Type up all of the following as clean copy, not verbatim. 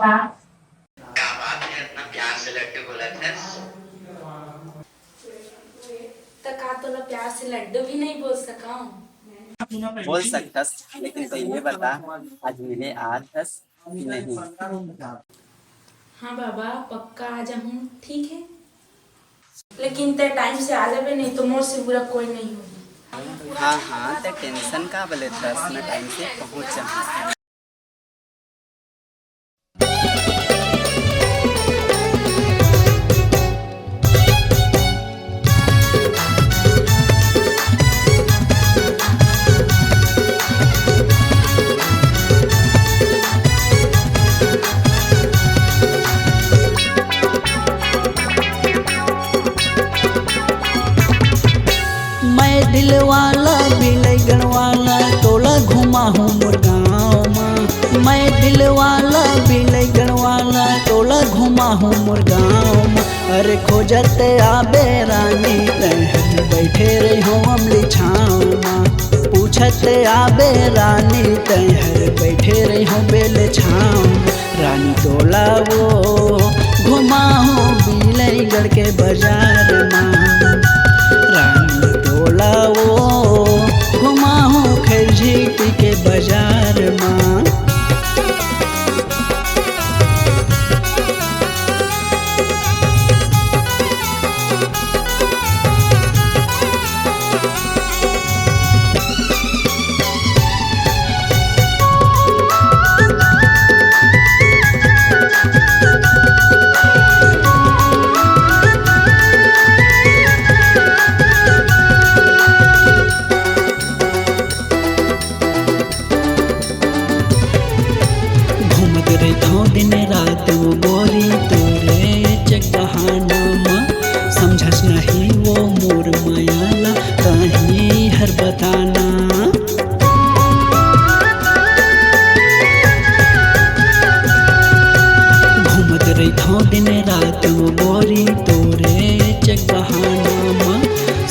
क्या बात है, इतना प्यार से लड्डू बोला था। तो का तोला प्यार से लड्डू भी नहीं बोल सका हूँ। बोल सकतस, लेकिन पहले बता आज मिले आतस कि नहीं। हाँ बाबा पक्का आ जाऊँ, ठीक है, लेकिन ते टाइम से आ जाबे, नहीं तो मोर से बुरा कोई नहीं होगी। हाँ हाँ, ते टेंशन का बोले दस में टाइम से पहुँच जा। मैं दिल वाला बिलगन वाला तोला घुमा हूँ मोर गाँव में। मैं दिल वाला बिलगन वाला तोला घुमा हूँ मोर गाँव में। अरे खोजते आबे रानी तहर बैठे रही हूँ अमली छाँव में। पूछते आबे रानी तहर बैठे रही हूँ बेल छाँव में। रानी तोला वो घुमा हूँ बिलगढ़ के बाजार में। रानी तोला वो घुमा हूँ खैरझीटी के बाजार में। दिन रात वो गोरी तोरे जगहाना माँ। समझस नहीं वो मोर मायाला कहीं हर बताना। घूमत रही था दिन रात वो गोरी तोरे जगहाना माँ।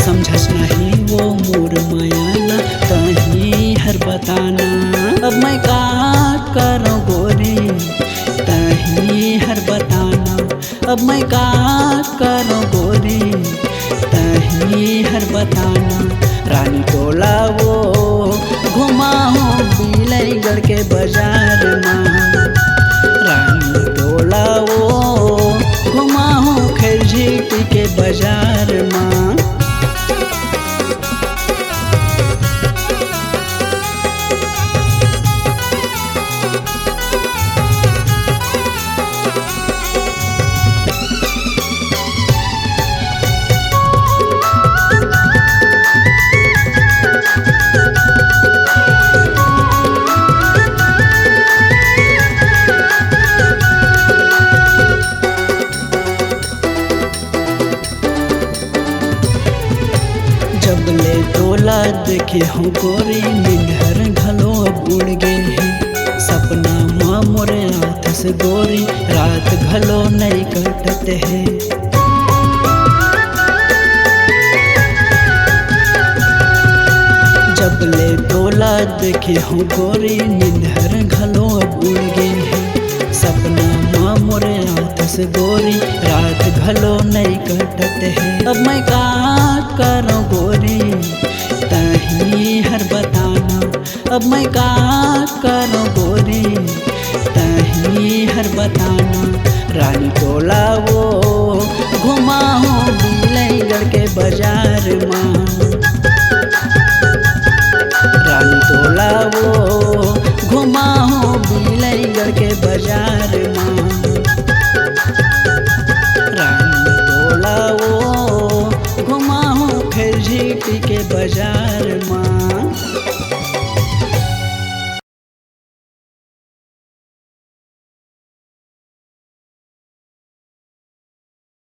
समझस नहीं वो मोर मायाला कहीं हर बताना। अब मैं का करूँ गोरी तही हर बताना। अब मैं का करूँ गोरी तही हर बताना। रानी तोला वो घुमा हूँ बिलगढ़ के बाजार में। रानी तोला वो घुमा हूँ खैरझीटी के बाजार में। जब ले तोला देखे हो गोरी निंदर घलो अब उड़ गे है। सपना माँ मोरे हाथ से गोरी रात घलो नहीं कटते है। जब ले तोला देखे हो गोरी निंदर घलो अब उड़ गे है। सपना माँ मोरे हाथ से गोरी रात घलो नहीं कटते है। अब मैं का करूँ गोरी तही हर बताना। अब मैं का करूँ गोरी तही हर बताना। रानी तोला वो घुमा हूँ बिलगढ़ के बाजार में।